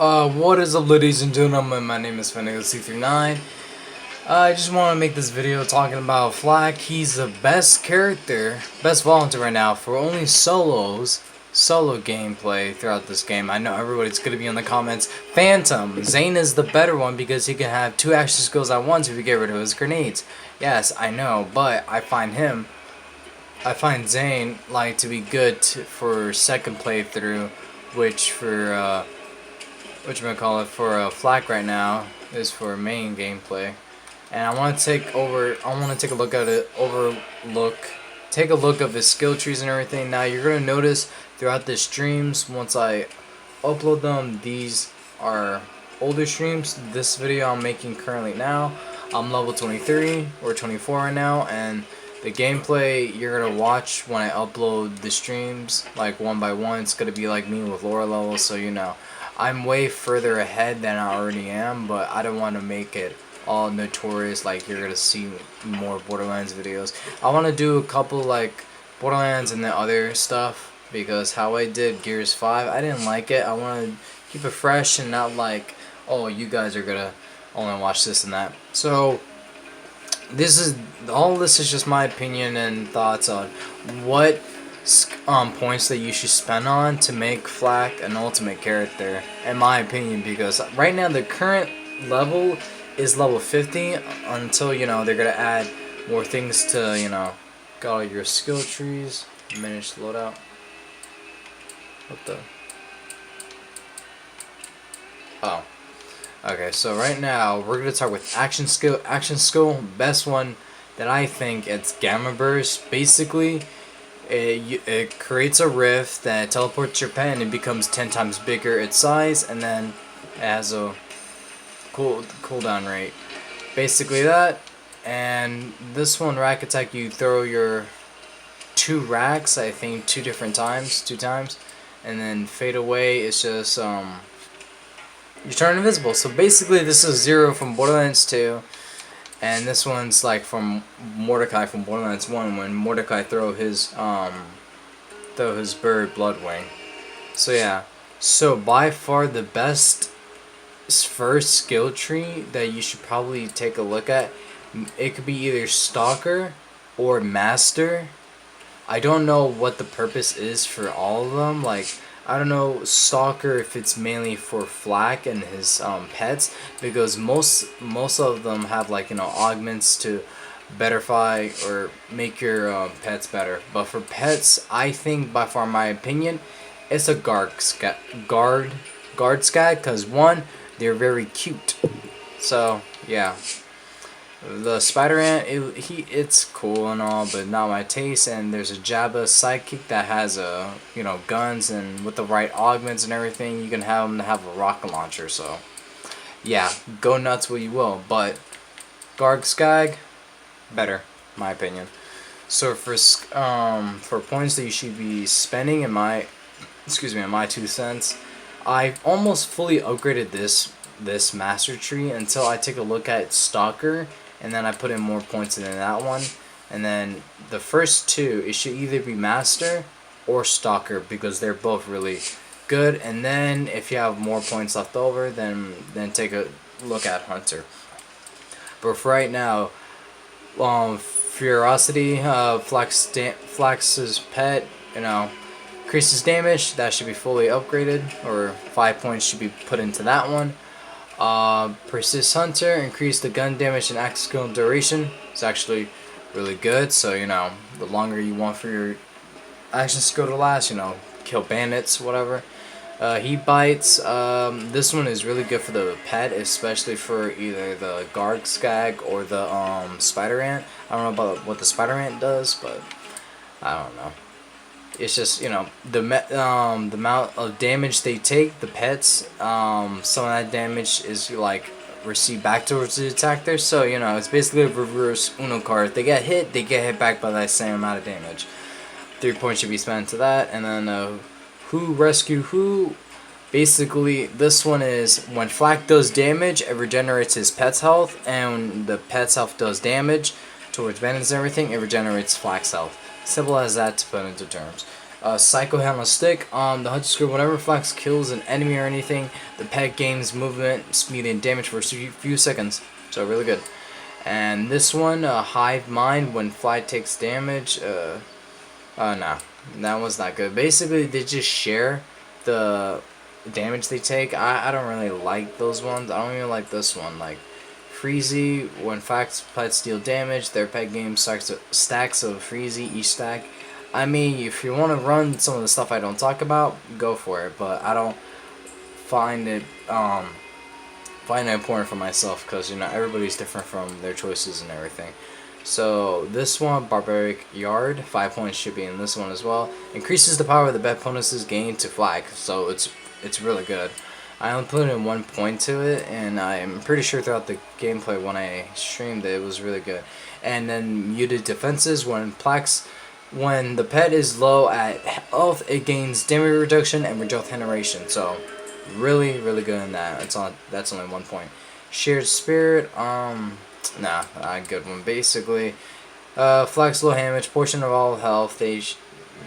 What is up, ladies and gentlemen? My name is FL4K. I just want to make this video talking about Flak. He's the best character, best volunteer right now for only solo gameplay throughout this game. I know everybody's going to be in the comments. Phantom. Zane is the better one because he can have two action skills at once if you get rid of his grenades. Yes, I know, but I find Zane like to be good for second playthrough, which for Flak right now is for main gameplay. And I want to take a look at it, take a look of his skill trees and everything. Now you're gonna notice throughout the streams, once I upload them, these are older streams. This video I'm making currently now, I'm level 23 or 24 right now, and the gameplay you're gonna watch when I upload the streams, like one by one, it's gonna be like me with lower levels. So you know, I'm way further ahead than I already am, but I don't want to make it all notorious like you're gonna see more Borderlands videos. I want to do a couple like Borderlands and the other stuff, because how I did Gears 5, I didn't like it. I want to keep it fresh and not like, oh, you guys are gonna only watch this and that. So this is just my opinion and thoughts on what points that you should spend on to make Flak an ultimate character, in my opinion, because right now the current level is level 50 until, you know, they're gonna add more things to, you know, got all your skill trees. Managed to load out. What the? Oh. Okay, so right now we're gonna start with action skill. Action skill, best one that I think, it's Gamma Burst. Basically, it creates a rift that teleports your pet and it becomes 10 times bigger its size, and then it has a cooldown rate. Basically that. And this one, rack attack, you throw your 2 racks, I think two times, and then fade away. It's just you turn invisible. So basically this is Zero from Borderlands 2, and this one's like from Mordecai from Borderlands 1, when Mordecai throw his bird Bloodwing. So yeah, so by far the best first skill tree that you should probably take a look at, it could be either Stalker or Master. I don't know what the purpose is for all of them. Like, I don't know Stalker if it's mainly for Flak and his pets, because most of them have, like, you know, augments to betterfy or make your pets better. But for pets, I think by far, my opinion, it's a guard scat, because one, they're very cute. So yeah, the spider ant, it's cool and all, but not my taste. And there's a Jabba sidekick that has you know, guns, and with the right augments and everything, you can have them to have a rocket launcher. So yeah, go nuts what you will, but Gargskag, better, my opinion. So for points that you should be spending, in my 2 cents, I almost fully upgraded this master tree until I take a look at Stalker, and then I put in more points in that one. And then the first two, it should either be Master or Stalker, because they're both really good. And then if you have more points left over, then take a look at Hunter. But for right now, Ferocity, Flax's pet, you know, increases damage. That should be fully upgraded, or 5 points should be put into that one. Persist Hunter, increase the gun damage and axe skill duration. It's actually really good. So, you know, the longer you want for your action skill to last, you know, kill bandits, whatever. Heat bites. This one is really good for the pet, especially for either the Gargskag or the spider ant. I don't know about what the spider ant does, but I don't know. It's just, you know, the amount of damage they take, the pets, some of that damage is like received back towards the attacker. So, you know, it's basically a reverse Uno card. If they get hit back by that same amount of damage. 3 points should be spent to that. And then Who Rescue Who, basically this one is when Flak does damage, it regenerates his pet's health, and when the pet's health does damage towards bandits and everything, it regenerates Flak's health. Simple as that to put into terms. Psycho Hand on Stick. The Hunter Skill, whenever Flax kills an enemy or anything, the pet gains movement, speed, and damage for a few seconds. So really good. And this one, Hive Mind, when Fly takes damage. No, that one's not good. Basically, they just share the damage they take. I don't really like those ones. I don't even like this one. Like Freezy, when Flax pets deal damage, their pet game stacks of Freezy each stack. I mean, if you want to run some of the stuff I don't talk about, go for it. But I don't find it important for myself, because you know everybody's different from their choices and everything. So this one, Barbaric Yard, 5 points should be in this one as well. Increases the power of the bet opponent's gain to flag, so it's really good. I only put in 1 point to it, and I'm pretty sure throughout the gameplay when I streamed it was really good. And then muted defenses, when the pet is low at health, it gains damage reduction and regeneration. So really good in that. That's only 1 point. Shared Spirit, nah, not a good one. Basically, Flax low damage, portion of all health.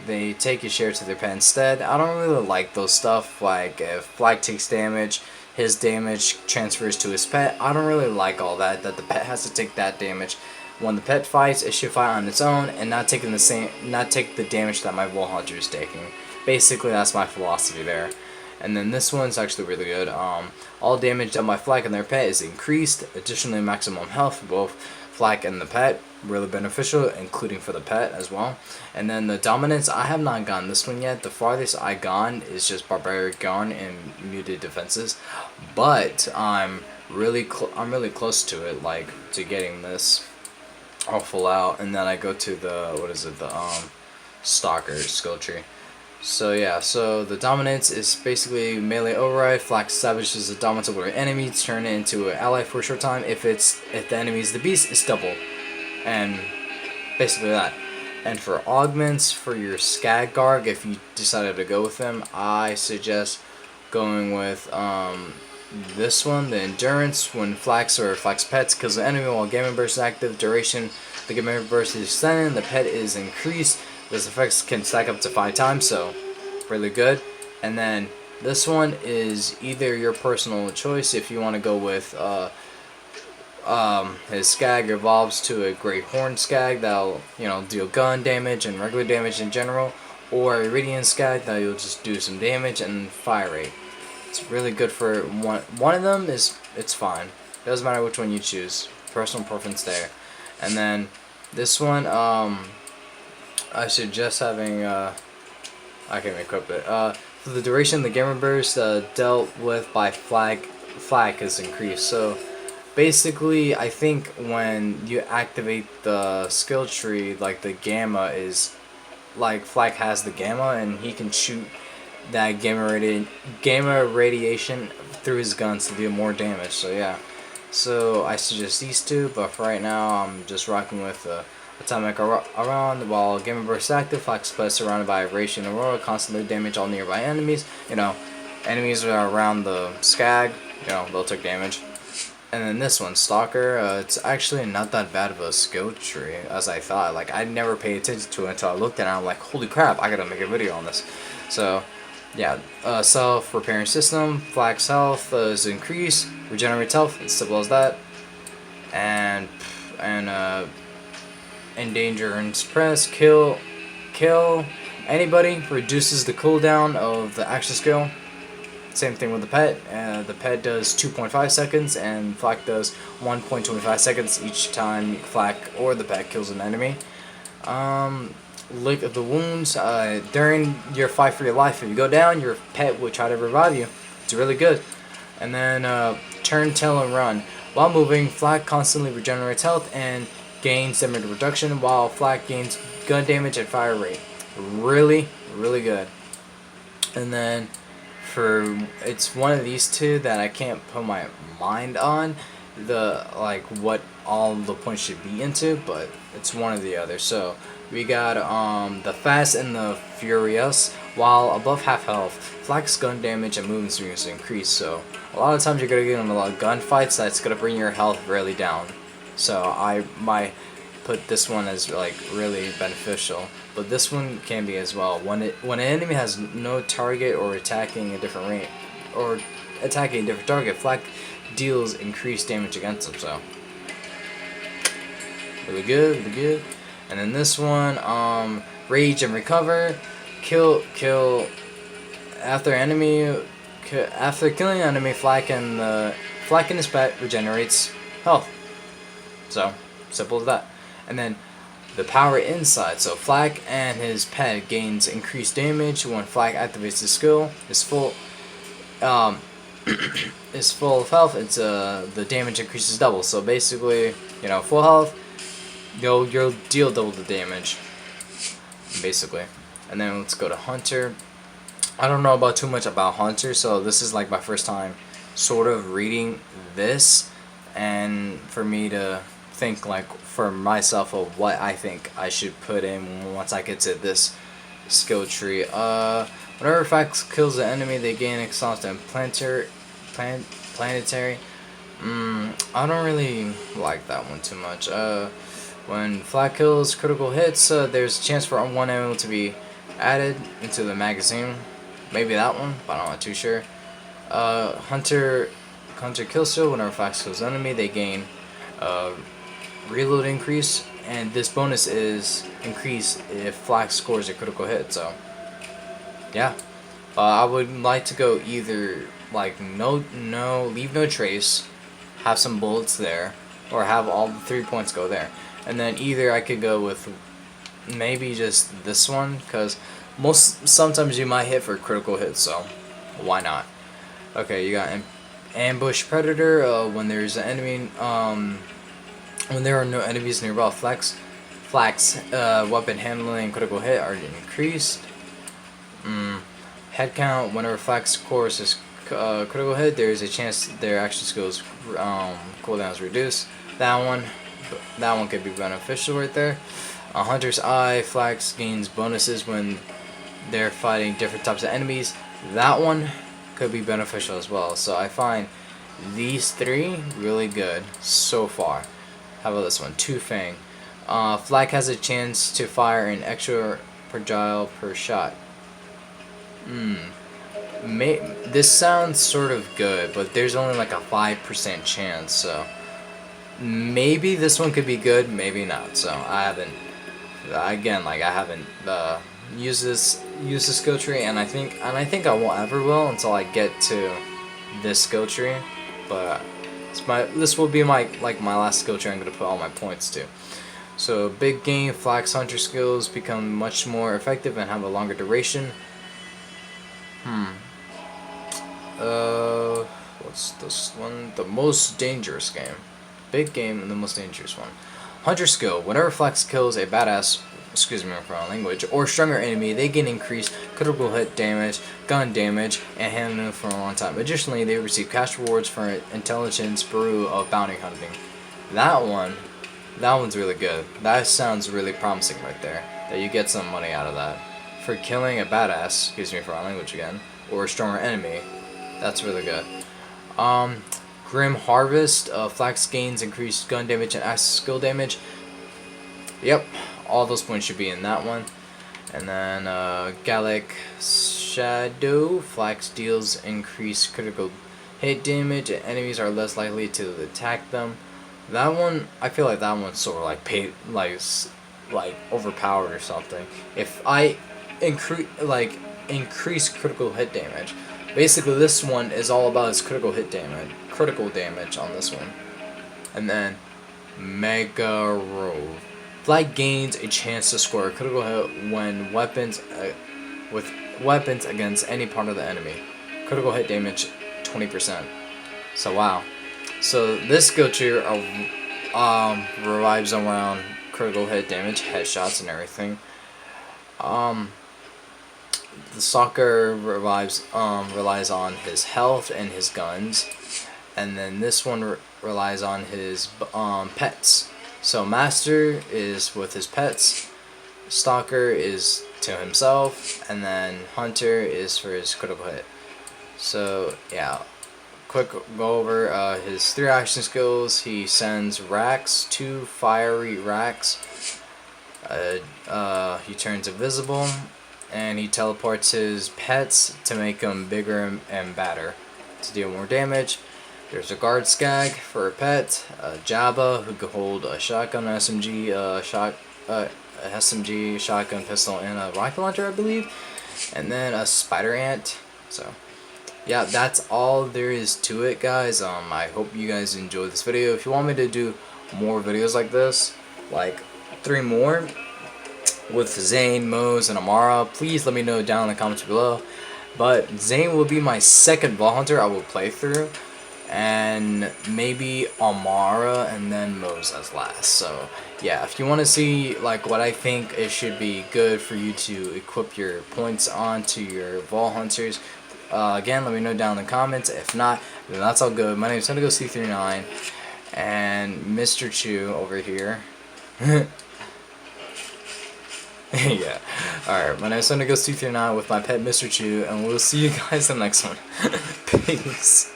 They take a share to their pet instead. I don't really like those stuff. Like if Flag takes damage, his damage transfers to his pet. I don't really like all that. That the pet has to take that damage. When the pet fights, it should fight on its own and not take the damage that my Wool Hunter is taking. Basically, that's my philosophy there. And then this one's actually really good. All damage done by Flag and their pet is increased. Additionally, maximum health for both Flag and the pet. Really beneficial, including for the pet as well. And then the Dominance, I have not gotten this one yet. The farthest I gone is just Barbaric Gone and muted defenses. But I'm really close to it, like to getting this all full out. And then I go to the Stalker skill tree. So yeah, so the Dominance is basically melee override. Flax establishes the dominance over an enemy, turn it into an ally for a short time. If the enemy is the beast, it's double. And basically that. And for augments, for your Skaggarg, if you decided to go with them, I suggest going with this one, the Endurance. When Flax or Flax pets kills the enemy while Gamma Burst is active, duration the Gamma Burst is extended, the pet is increased. Those effects can stack up to 5 times, so really good. And then this one is either your personal choice. If you want to go with his Skag evolves to a Great Horn Skag that'll deal gun damage and regular damage in general, or a Iridian Skag that you'll just do some damage and fire rate. It's really good for one of them. It's fine. It doesn't matter which one you choose. Personal preference there. And then this one, I suggest having, I can't equip it. For the duration, the Gamma Burst dealt with by Flag is increased. So basically, I think when you activate the skill tree, like the Gamma is, like Flag has the Gamma and he can shoot that gamma radiation through his guns to deal more damage. So yeah, so I suggest these two, but for right now I'm just rocking with Atomic Around. While Gamma Burst active, Flax Plus surrounded by Radiation Aurora constantly damage all nearby enemies. Enemies that are around the Skag, they'll take damage. And then this one, Stalker, it's actually not that bad of a skill tree as I thought. Like, I never paid attention to it until I looked at it and I'm like, holy crap, I gotta make a video on this. So yeah, self-repairing system, Flax health is increased, regenerates health, as simple as that. And endanger and suppress, kill anybody, reduces the cooldown of the action skill. Same thing with the pet. The pet does 2.5 seconds and Flak does 1.25 seconds each time Flak or the pet kills an enemy. Lick of the wounds, during your fight for your life, if you go down, your pet will try to revive you. It's really good. And then turn, tail, and run. While moving, Flak constantly regenerates health and gains damage reduction, while Flak gains gun damage and fire rate. Really good. And then it's one of these two that I can't put my mind on what all the points should be into, but it's one or the other. So we got the Fast and the Furious. While above half health, Flak's gun damage and movement speed is increased. So a lot of times you're gonna get in a lot of gunfights that's gonna bring your health really down. So I might put this one as like really beneficial. but this one can be as well. When an enemy has no target or attacking a different range, or attacking a different target, Flak deals increased damage against them. So really good, really good. And then this one, rage and recover, kill after killing an enemy, Flak and his pet regenerates health. So simple as that. And then the power inside. So Flak and his pet gains increased damage when Flak activates his skill. Is full is full of health. It's the damage increases double. So basically, you know, full health, you'll deal double the damage, basically. And then let's go to Hunter. I don't know about too much about Hunter, so this is like my first time sort of reading this, and for me to think like for myself of what I think I should put in once I get to this skill tree. Whenever Fax kills an enemy, they gain exhaust and planetary. I don't really like that one too much. When Flak kills critical hits, there's a chance for one ammo to be added into the magazine. Maybe that one, but I'm not too sure. Hunter kill steal. Whenever Flak kills an enemy, they gain reload increase, and this bonus is increased if Flak scores a critical hit. So yeah, I would like to go either like leave no trace, have some bullets there, or have all the 3 points go there. And then either I could go with maybe just this one, because sometimes you might hit for critical hits, so why not? Okay, you got ambush predator. When there's an enemy, when there are no enemies nearby, Flak's weapon handling and critical hit are increased. Head count. Whenever Flak scores his critical hit, there is a chance their action skills cooldown is reduced. That one could be beneficial right there. Hunter's Eye. Flax gains bonuses when they're fighting different types of enemies. That one could be beneficial as well. So I find these three really good so far. How about this one? Two Fang. Flak has a chance to fire an extra projectile per shot. This sounds sort of good, but there's only like a 5% chance. So maybe this one could be good, maybe not. So I haven't used this skill tree, and I think I won't ever will until I get to this skill tree. But this will be my last skill tree I'm gonna put all my points to. So big game, Flak's Hunter skills become much more effective and have a longer duration. What's this one? The most dangerous game. Big game and the most dangerous one. Hunter skill. Whenever Flex kills a badass, excuse me for my language, or stronger enemy, they gain increased critical hit damage, gun damage, and handling for a long time. Additionally, they receive cash rewards for intelligence brew of bounty hunting. That one's really good. That sounds really promising right there. That you get some money out of that. For killing a badass, excuse me for my language again, or a stronger enemy, that's really good. Grim Harvest, Flax gains increased gun damage and axe skill damage. Yep, all those points should be in that one. And then Gallic Shadow, Flax deals increased critical hit damage and enemies are less likely to attack them. That one, I feel like that one's sort of like overpowered or something. If I increase critical hit damage. Basically, this one is all about its critical damage on this one. And then Mega Rove. Flag gains a chance to score a critical hit when with weapons against any part of the enemy. Critical hit damage 20%. So wow. So this skill tree revives around critical hit damage, headshots, and everything. The stalker relies on his health and his guns, and then this one relies on his pets. So master is with his pets, stalker is to himself, and then hunter is for his critical hit. So yeah, quick go over his 3 action skills. He sends racks, 2 fiery racks, He turns invisible, and he teleports his pets to make them bigger and badder to deal more damage. There's a guard skag for a pet, a Jabba who could hold a shotgun, SMG, SMG, shotgun, pistol, and a rocket launcher, I believe, and then a spider ant. So yeah, that's all there is to it, guys. I hope you guys enjoyed this video. If you want me to do more videos like this, like 3 more with Zane, Mose, and Amara, please let me know down in the comments below. But Zane will be my second Vault Hunter I will play through, and maybe Amara and then Mose as last. So yeah, if you want to see like what I think it should be good for you to equip your points onto your Vault Hunters, again, let me know down in the comments. If not, then that's all good. My name is C39, and Mr. Chew over here. Yeah. Alright, my name is C39 with my pet Mr. Chew, and we'll see you guys in the next one. Peace.